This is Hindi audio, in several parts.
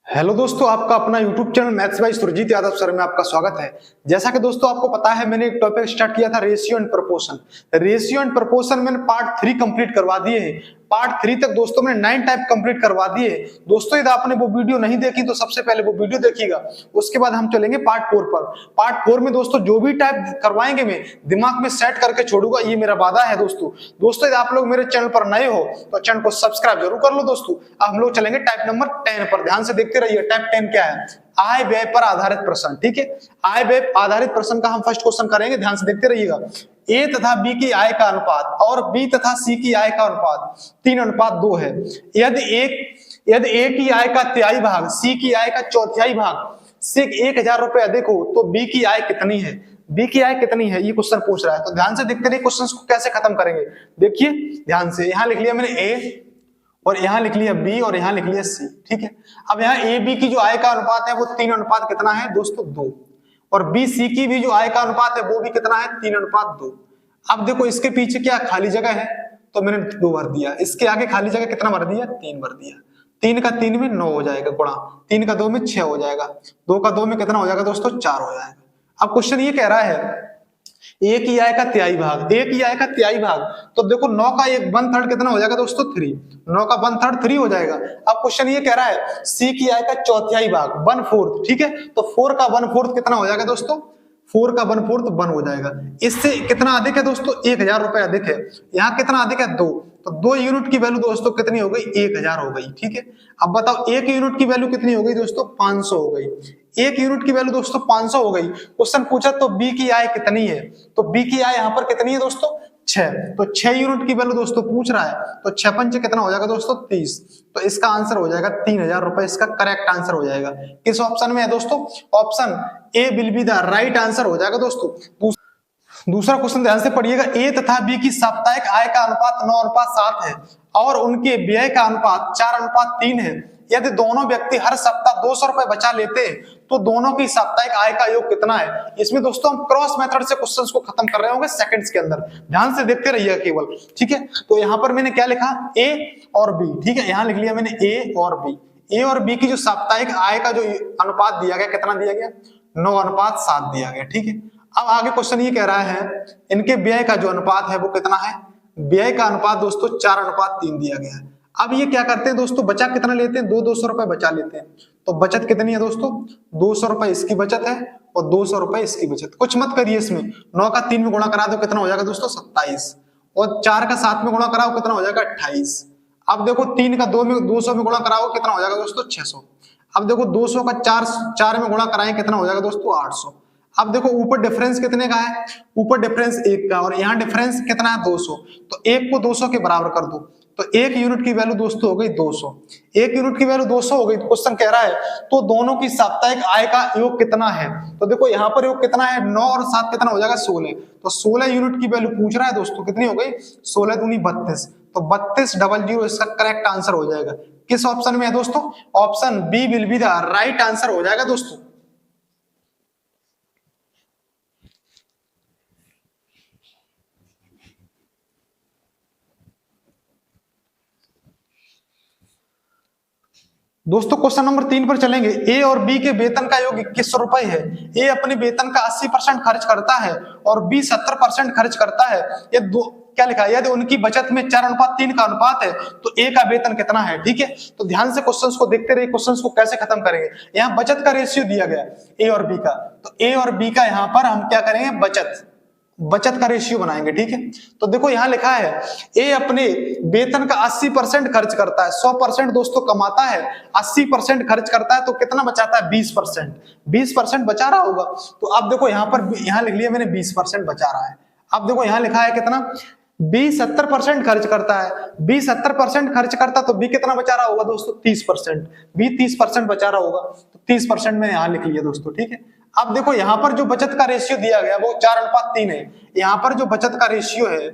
हेलो दोस्तों, आपका अपना YouTube channel maths by Surjeet Yadav sir में आपका स्वागत है। जैसा कि दोस्तों आपको पता है, मैंने एक टॉपिक स्टार्ट किया था ratio and proportion. Ratio and proportion मैंने पार्ट 3 कंप्लीट करवा दिए हैं। पार्ट 3 तक दोस्तों मैंने 9 टाइप कंप्लीट करवा दिए। दोस्तों यदि आपने वो वीडियो नहीं देखी तो सबसे पहले वो वीडियो देखिएगा, उसके बाद हम चलेंगे पार्ट 4 पर। पार्ट 4 में दोस्तों जो भी टाइप करवाएंगे मैं दिमाग में सेट करके छोड़ूंगा, ये मेरा वादा है दोस्तों यदि आप लोग मेरे चैनल पर नए हो तो चैनल को सब्सक्राइब जरूर कर लो दोस्तों। अब हम लोग चलेंगे टाइप नंबर 10 पर, ध्यान से देखते रहिए। टाइप 10 क्या है? आय व्यय पर आधारित प्रश्न। ठीक है, आय व्यय आधारित प्रश्न का हम फर्स्ट क्वेश्चन करेंगे, ध्यान से देखते रहिएगा। ए तथा बी की आय का अनुपात और बी तथा सी की आय का अनुपात 3:2 है। यदि ए की आय का तिहाई भाग सी की आय का चौथाई भाग से 1000 रुपए अधिक हो तो बी की आय कितनी है? बी की आय कितनी है, ये क्वेश्चन पूछ रहा है। तो ध्यान से देखते रहिए क्वेश्चन को कैसे खत्म करेंगे। देखिए ध्यान से, यहां लिख लिया मैंने ए और यहां लिख लिया बी और यहां लिख लिया सी। ठीक है, अब यहां ए बी की जो आय का अनुपात है वो 3 कितना है दोस्तों? 2। और बी सी की भी जो आय का अनुपात है वो भी कितना है? 3:2। अब देखो इसके पीछे क्या खाली जगह है, तो मैंने 2 भर दिया। इसके आगे खाली जगह कितना भर दिया? 3 भर दिया। 3 का 3 में 9 हो जाएगा गुणा 3 का 2 में 6 हो जाएगा, 2 का 2 में कितना हो जाएगा दोस्तों? 4 हो जाएगा। अब क्वेश्चन ये कह रहा है ए की आय का तिहाई भाग, ए की आय का तिहाई भाग, तो देखो 9 का 1/3 कितना हो जाएगा दोस्तों? 3। 9 का 1/3 3 हो जाएगा। अब क्वेश्चन ये कह रहा है सी की आय का चौथाई भाग 1/4। ठीक है, तो 4 का 1/4 कितना हो जाएगा दोस्तों? 4 का 1/4 1 हो जाएगा। इससे कितना अधिक है दोस्तों? 1000 रुपए अधिक है। यहाँ कितना अधिक है? 2। तो 2 यूनिट की वैल्यू दोस्तों कितनी हो गई? 1000 हो गई। ठीक है, अब बताओ 1 यूनिट की वैल्यू कितनी हो गई दोस्तों? 500 हो गई। 1 यूनिट की वैल्यू दोस्तों 500 हो गई। क्वेश्चन पूछा तो बी की आय कितनी है, तो बी की आय यहाँ पर कितनी है दोस्तों? 6। तो 6 यूनिट की वैल्यू दोस्तों पूछ रहा है, तो 6 पंच कितना हो जाएगा दोस्तों? 30। तो इसका आंसर हो जाएगा 3000 रुपए। इसका करेक्ट आंसर हो जाएगा। किस ऑप्शन में है दोस्तों? Option A will be the right answer हो जाएगा दोस्तों। दूसरा क्वेश्चन ध्यान से पढ़िएगा। ए तथा बी की साप्ताहिक आय का अनुपात 9:7 है और उनके व्यय का अनुपात 4:3 है। यदि दोनों व्यक्ति हर सप्ताह 200 रुपए बचा लेते हैं तो दोनों की साप्ताहिक आय का योग कितना है? इसमें दोस्तों हम क्रॉस मेथड से क्वेश्चंस को खत्म कर रहे होंगे सेकंड्स के अंदर, ध्यान से देखते रहिएगा केवल। ठीक है, तो यहाँ पर मैंने क्या लिखा? ए और बी। ठीक है, यहाँ लिख लिया मैंने ए और बी। ए और बी की जो साप्ताहिक आय का जो अनुपात दिया गया, कितना दिया गया? 9:7 दिया गया। ठीक है, अब आगे क्वेश्चन ये कह रहा है इनके व्यय का जो अनुपात है वो कितना है? व्यय का अनुपात दोस्तों 4:3 दिया गया है। अब ये क्या करते हैं दोस्तों? बचा कितना लेते हैं? 200 रुपए बचा लेते हैं। तो बचत कितनी है दोस्तों? 200 रुपए इसकी बचत है और 200 रुपए इसकी बचत। कुछ मत करिए इसमें, 9 का 3 में गुणा करा दो, कितना हो जाएगा दोस्तों? 27। और 4 का 7 में गुणा कराओ, कितना हो जाएगा? 28। अब देखो 3 का 200 में गुणा कराओ, कितना हो जाएगा दोस्तों? 600। अब देखो 200 का 4 में गुणा कराएं, कितना हो जाएगा दोस्तों? 800। अब देखो ऊपर डिफरेंस कितने का है? ऊपर डिफरेंस 1 का और यहाँ डिफरेंस कितना है? 200। तो 1 को 200 के बराबर कर दो, तो 1 यूनिट की वैल्यू दोस्तों हो गई 200। 1 यूनिट की वैल्यू 200 हो गई। तो क्वेश्चन कह रहा है तो दोनों की साप्ताहिक आय का योग कितना है? तो देखो यहाँ पर योग कितना है? 9 और 7 कितना हो जाएगा? 16। तो 16 यूनिट की वैल्यू पूछ रहा है दोस्तों, कितनी हो गई? 16 दूनी 32। तो 3200 इसका करेक्ट आंसर हो जाएगा। किस ऑप्शन में है दोस्तों? Option B will be the right answer हो जाएगा दोस्तों। दोस्तों क्वेश्चन नंबर 3 पर चलेंगे। ए और बी के वेतन का योग 2100 रुपए है। ए अपने वेतन का 80% खर्च करता है और बी 70% खर्च करता है। ये दो क्या लिखा है? यदि उनकी बचत में 4:3 का अनुपात है तो ए का वेतन कितना है? ठीक है, तो ध्यान से क्वेश्चंस को देखते रहिए, क्वेश्चंस को कैसे खत्म करेंगे। यहाँ बचत का रेशियो दिया गया ए और बी का, तो ए और बी का यहाँ पर हम क्या करेंगे? बचत का रेशियो बनाएंगे। ठीक है, तो देखो यहां लिखा है ए अपने वेतन का 80% खर्च करता है। 100% दोस्तों कमाता है, 80% खर्च करता है, तो कितना बचाता है? 20%। 20% बचा रहा होगा। तो अब देखो यहां पर, यहां लिख लिया मैंने 20% बचा रहा है। अब देखो यहां लिखा है कितना? बी 70% खर्च करता है। बी 70% खर्च करता तो बी कितना बचा रहा होगा दोस्तों? 30%। बी 30% बचा रहा होगा, तो 30% मैंने यहां लिख लिया दोस्तों। ठीक है, अब देखो यहां पर जो बचत का रेशियो दिया गया वो 4:3 है। यहां पर जो बचत का रेशियो है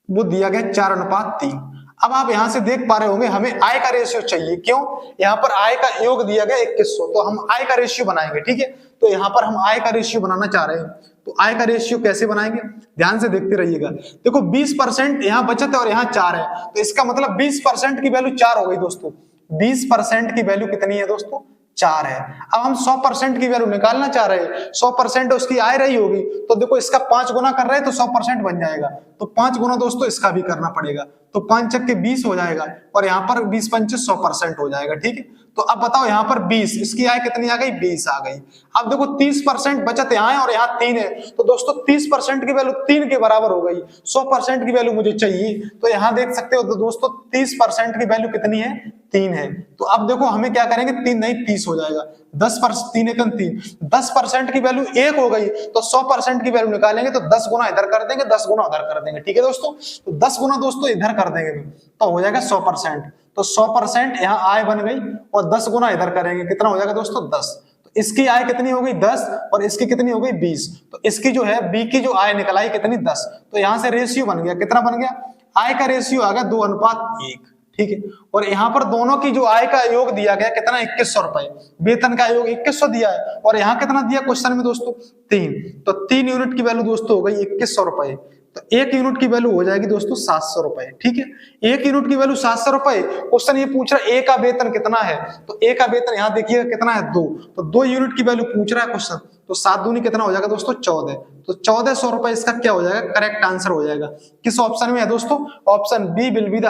वो दिया गया 4:3। अब आप यहां से देख पा रहे होंगे हमें आय का रेशियो चाहिए। क्यों? यहां पर आय का योग दिया गया 2100, तो हम आय का रेशियो बनाएंगे। ठीक है, तो यहां पर हम आय का रेशियो बनाना चाह रहे हैं, तो आय का रेशियो कैसे बनाएंगे? ध्यान से देखते रहिएगा। देखो 20% यहां बचत है और यहां 4 है, तो इसका मतलब 20% की वैल्यू 4 हो गई दोस्तों। 20% की वैल्यू कितनी है दोस्तों, 4 है। अब हम 100% की वैल्यू निकालना चाह रहे हैं, 100% उसकी आय रही होगी, तो देखो इसका 5 गुना कर रहे हैं तो 100% बन जाएगा, तो 5 गुना दोस्तों इसका भी करना पड़ेगा, तो 5 चक्के 20 हो जाएगा, और यहाँ पर 20 पंचे 100% हो जाएगा, ठीक है। तो अब बताओ यहाँ पर 20, इसकी आय कितनी आ गई, 20 आ गई। अब देखो 30% बचत यहाँ है और यहाँ 3 है, तो दोस्तों 30% की वैल्यू 3 के बराबर हो गई, 100% की वैल्यू मुझे चाहिए, तो यहाँ देख सकते हो तो दोस्तों 30% की वैल्यू कितनी है, 3 है। तो अब देखो हमें क्या करेंगे, 3 नहीं 30 हो जाएगा, 10% 3 एकम 3, 10% की वैल्यू 1 हो गई, तो 100% की वैल्यू निकालेंगे तो 10 गुना इधर कर देंगे, 10 गुना उधर कर देंगे, ठीक है दोस्तों। तो 10 गुना दोस्तों इधर कर देंगे तो हो जाएगा 100%, तो 100% यहाँ आय बन गई, और 10 गुना इधर करेंगे, कितना हो जाएगा दोस्तों, 10। तो इसकी आय कितनी हो गई, 10, और इसकी कितनी हो गई, 20। तो इसकी जो है बी की जो आय निकल आई कितनी, 10। तो यहाँ से रेशियो बन गया, कितना बन गया, आय का रेशियो आ गया 2:1, ठीक है। और यहाँ पर दोनों की जो आय का योग दिया गया कितना, 2100 रुपए, वेतन का योग 2100 दिया है, और यहाँ कितना दिया क्वेश्चन में दोस्तों, 3। तो 3 यूनिट की वैल्यू दोस्तों हो गई 2100 रुपए, तो 1 यूनिट की वैल्यू हो जाएगी दोस्तों 700 रुपए, ठीक है। 1 यूनिट की वैल्यू 700 रुपए। क्वेश्चन ये पूछ रहा है ए का वेतन कितना है, तो ए का वेतन यहाँ देखिएगा कितना है, 2, तो 2 यूनिट की वैल्यू पूछ रहा है क्वेश्चन, तो 7 दूनी कितना हो जाएगा दोस्तों, 14, तो 1400 रुपए इसका क्या हो जाएगा, करेक्ट आंसर हो जाएगा। किस ऑप्शन में है दोस्तों, option B will be the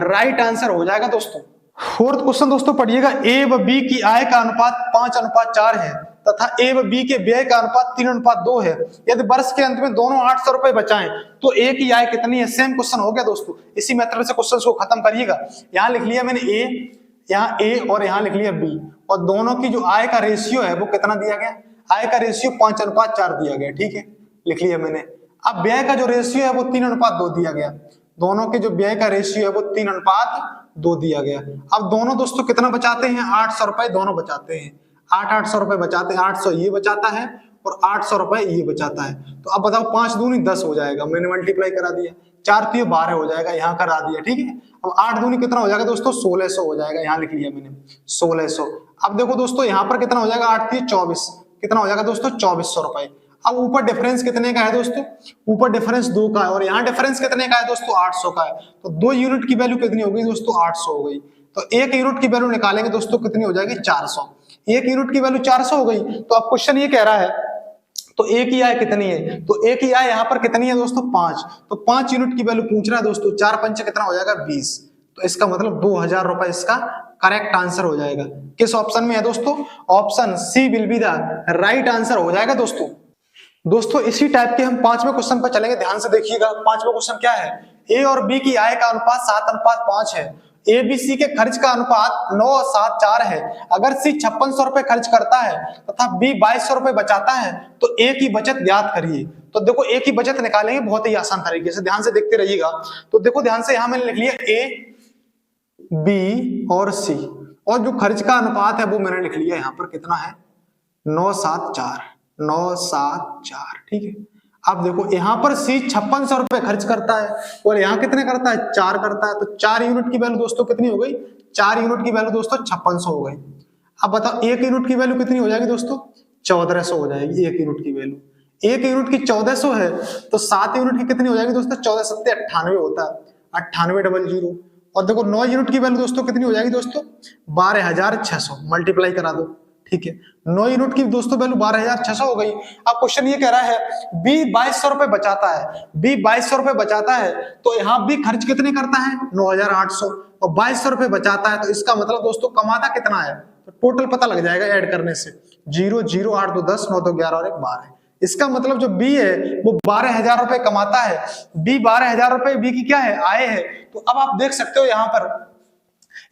right answer हो जाएगा दोस्तों। फोर्थ क्वेश्चन दोस्तों पढ़िएगा, ए व बी की आय का अनुपात 5:4 है तथा ए व बी के व्यय का अनुपात 3:2 है। यदि वर्ष के अंत में दोनों 800 रुपए बचाएं तो ए की आय कितनी है। सेम क्वेश्चन हो गया दोस्तों, इसी मेथड से क्वेश्चन को खत्म करिएगा। यहाँ लिख लिया मैंने ए, यहाँ ए और यहाँ लिख लिया बी, और दोनों की जो आय का रेशियो है वो कितना दिया गया, आय का रेशियो 5:4 दिया गया, ठीक है, लिख लिया मैंने। अब व्यय का जो रेशियो है वो 3:2 दिया गया, दोनों के जो व्यय का रेशियो है वो 3:2 दिया गया। अब दोनों दोस्तों कितना बचाते हैं, 800 रुपए दोनों बचाते हैं, 800 रुपए बचाते हैं, 800 ये बचाता है और 800 रुपए ये बचाता है। तो अब बताओ 5 दूनी 10 हो जाएगा, मैंने मल्टीप्लाई करा दिया, 4 3 12 हो जाएगा, यहाँ करा दिया, ठीक है। अब 8 दूनी कितना हो जाएगा दोस्तों, 1600 हो जाएगा, यहाँ लिख लिया मैंने 1600। अब देखो दोस्तों यहाँ पर कितना हो जाएगा, 8 3 24, कितना हो जाएगा दोस्तों, 2400 रुपए। अब ऊपर डिफरेंस कितने का है दोस्तों, ऊपर डिफरेंस 2 का है, और यहाँ डिफरेंस कितने का है दोस्तों, 800 का है। तो 2 यूनिट की वैल्यू कितनी हो गई दोस्तों, 800 हो गई। तो 1 यूनिट की वैल्यू निकालेंगे दोस्तों, कितनी हो जाएगी, 400। 1 यूनिट की वैल्यू 400 हो गई। तो अब क्वेश्चन ये कह रहा है तो ए की आय कितनी है, तो ए की आय यहाँ पर कितनी है दोस्तों, 5। तो 5 यूनिट की वैल्यू पूछ रहा है दोस्तों, 4 पंचे कितना हो जाएगा, 20। तो इसका मतलब 2000 रुपए इसका करेक्ट आंसर हो जाएगा। किस ऑप्शन में है दोस्तों, option C will be the right answer हो जाएगा दोस्तों। दोस्तों इसी टाइप के हम 5वें क्वेश्चन पर चलेंगे, ध्यान से देखिएगा। 5वां क्वेश्चन क्या है, ए और बी की आय का अनुपात 7:5 है, ए बी सी के खर्च का अनुपात 9:7:4 है। अगर सी 5600 रुपए खर्च करता है तथा बी 2200 रुपए बचाता है तो ए की बचत ज्ञात करिए। तो देखो ए की बचत निकालेंगे बहुत ही आसान तरीके से, ध्यान से देखते रहिएगा। तो देखो ध्यान से, यहां मैंने लिख लिया ए बी और सी, और जो खर्च का अनुपात है वो मैंने लिख लिया यहाँ पर कितना है, 9:7:4, ठीक है। अब देखो यहाँ पर सी 5600 रुपए खर्च करता है और यहाँ कितने करता है, 4 करता है। तो 4 यूनिट की वैल्यू दोस्तों कितनी हो गई, 4 यूनिट की वैल्यू दोस्तों 5600 हो गई। अब बताओ 1 यूनिट की वैल्यू कितनी हो जाएगी दोस्तों, 1400 हो जाएगी 1 यूनिट की वैल्यू। 1 यूनिट की 1400 है तो 7 यूनिट की कितनी हो जाएगी दोस्तों, 14 7 98 होता है, 9800। और देखो 9 यूनिट की वैल्यू दोस्तों कितनी हो जाएगी दोस्तों, 12600, मल्टीप्लाई करा दो, ठीक है। 9 यूनिट की दोस्तों वैल्यू 12600 हो गई। अब क्वेश्चन ये कह रहा है बी 2200 रुपए बचाता है, बी 2200 रुपए बचाता है, तो यहाँ बी खर्च कितने करता है, 9800, और 2200 रुपए बचाता है, तो इसका मतलब दोस्तों कमाता कितना है, तो टोटल पता लग जाएगा ऐड करने से। 0 0 8 2 10 9 2 11 और 1 12। इसका मतलब जो बी है वो 12000 रुपए कमाता है, बी 12000 रुपए बी की क्या है, आय है। तो अब आप देख सकते हो यहाँ पर,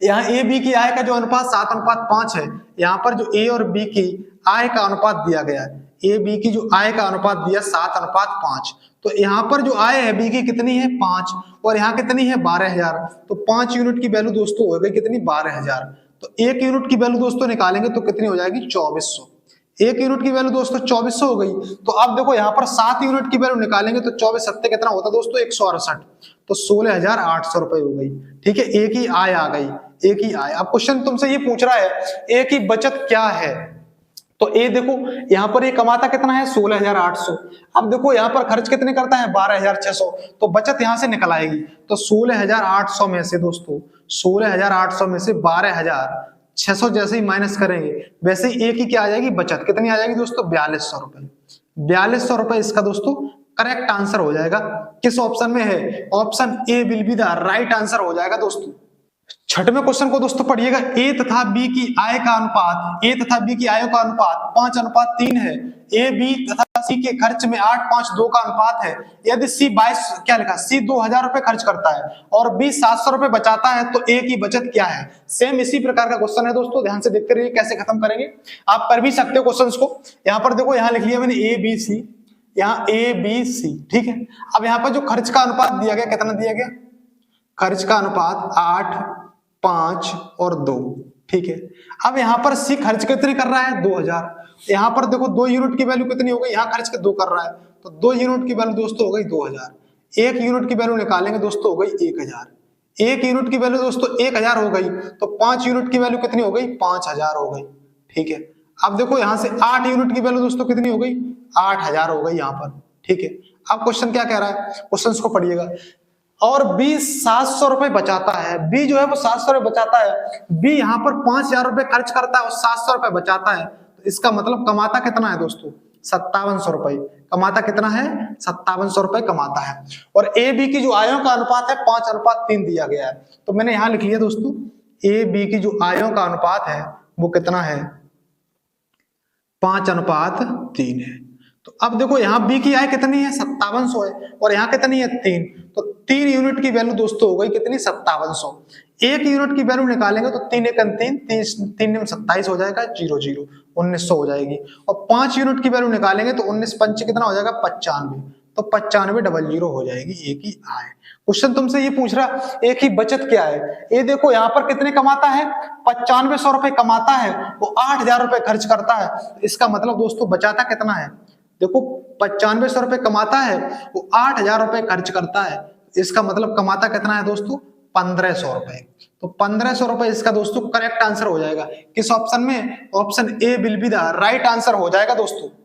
यहाँ ए बी की आय का जो अनुपात 7:5 है, यहाँ पर जो ए और बी की आय का अनुपात दिया गया है, ए बी की जो आय का अनुपात दिया 7:5, तो यहाँ पर जो आय है बी की कितनी है, 5, और यहाँ कितनी है, 12000। तो 5 यूनिट की वैल्यू दोस्तों हो गई कितनी, 12000। तो 1 यूनिट की वैल्यू दोस्तों निकालेंगे तो कितनी हो जाएगी, 2400। 1 यूनिट की वैल्यू दोस्तों 2400 हो गई। तो अब देखो यहाँ पर 7 यूनिट की वैल्यू निकालेंगे तो 24 7 कितना होता है दोस्तों, 168, तो 16800 रुपए हो गई, ठीक है। एक ही आय आ गई, एक ही आय। अब क्वेश्चन तुमसे ये पूछ रहा है ए की बचत क्या है, तो ए देखो यहाँ पर ये कमाता कितना है 16,800। अब देखो यहाँ पर खर्च कितने करता है 12,600, तो बचत यहाँ से निकल आएगी। तो 16,800 में से दोस्तों 16,800 में से 12,600 जैसे ही माइनस करेंगे वैसे ही एक ही क्या आ जाएगी बचत, कितनी आ जाएगी दोस्तों 4,200 रुपए। 4,200 रुपए इसका दोस्तों करेक्ट आंसर हो जाएगा। किस ऑप्शन में है? Option A will be the right answer हो जाएगा दोस्तों। छठवें क्वेश्चन को दोस्तों पढ़िएगा। ए तथा बी की आय का अनुपात, ए तथा बी की आयों का अनुपात 5:3 है। ए बी तथा सी के खर्च में 8:5:2 का अनुपात है। यदि सी 22 क्या लिखा, सी 2,000 रुपए खर्च करता है और बी 700 रुपए बचाता है तो ए की बचत क्या है? सेम इसी प्रकार का क्वेश्चन है दोस्तों, ध्यान से देखते रहिए कैसे खत्म करेंगे। आप कर भी सकते हो क्वेश्चन को। यहाँ पर देखो, यहाँ लिख लिया मैंने ए बी सी, यहाँ ए बी सी, ठीक है। अब यहाँ पर जो खर्च का अनुपात दिया गया, कितना दिया गया? खर्च का अनुपात 8, 5 और 2, ठीक है। अब यहाँ पर सी खर्च कितने कर रहा है 2,000। यहाँ पर देखो 2 यूनिट की वैल्यू कितनी हो गई, यहाँ खर्च के 2 कर रहा है तो 2 यूनिट की वैल्यू दोस्तों हो गई 2,000। 1 यूनिट की वैल्यू निकालेंगे दोस्तों हो गई 1,000। 1 यूनिट की वैल्यू दोस्तों 1,000 हो गई तो 5 यूनिट की वैल्यू कितनी हो गई 5,000 हो गई, ठीक है। अब देखो यहाँ से 8 यूनिट की वैल्यू दोस्तों कितनी हो गई 8,000 हो गई यहाँ पर, ठीक है। अब क्वेश्चन क्या कह रहा है, क्वेश्चन को पढ़िएगा। और बी 700 रुपए बचाता है, बी जो है वो 700 रुपए बचाता है। बी यहाँ पर 5,000 रुपए खर्च करता है और 700 रुपए बचाता है, तो इसका मतलब कमाता कितना है दोस्तों 5700 रुपए। कमाता कितना है 5700 रुपए कमाता है। और ए बी की जो आयों का अनुपात है 5:3 दिया गया है, तो मैंने यहां लिख लिया दोस्तों ए बी की जो आयों का अनुपात है वो कितना है 5:3 है। तो अब देखो यहाँ बी की आय कितनी है 5700 है और यहाँ कितनी है 3, तो 3 यूनिट की वैल्यू दोस्तों हो गई कितनी 5700। 1 यूनिट की वैल्यू निकालेंगे तो 3 × 3 3 27 हो जाएगा, 0 0 1900 हो जाएगी। और 5 यूनिट की वैल्यू निकालेंगे तो 19 5 कितना हो जाएगा 95, तो 95 00 हो जाएगी ए की आय। क्वेश्चन तुमसे ये पूछ रहा ए की बचत क्या है। ये देखो यहाँ पर कितने कमाता है 9500 रुपए कमाता है, वो 8,000 रुपए खर्च करता है, इसका मतलब दोस्तों बचाता कितना है, देखो 9500 रुपए कमाता है वो 8,000 रुपए खर्च करता है, इसका मतलब कमाता कितना है दोस्तों 1,500 रुपए। तो 1,500 रुपए इसका दोस्तों करेक्ट आंसर हो जाएगा। किस ऑप्शन में? Option A will be the right answer हो जाएगा दोस्तों।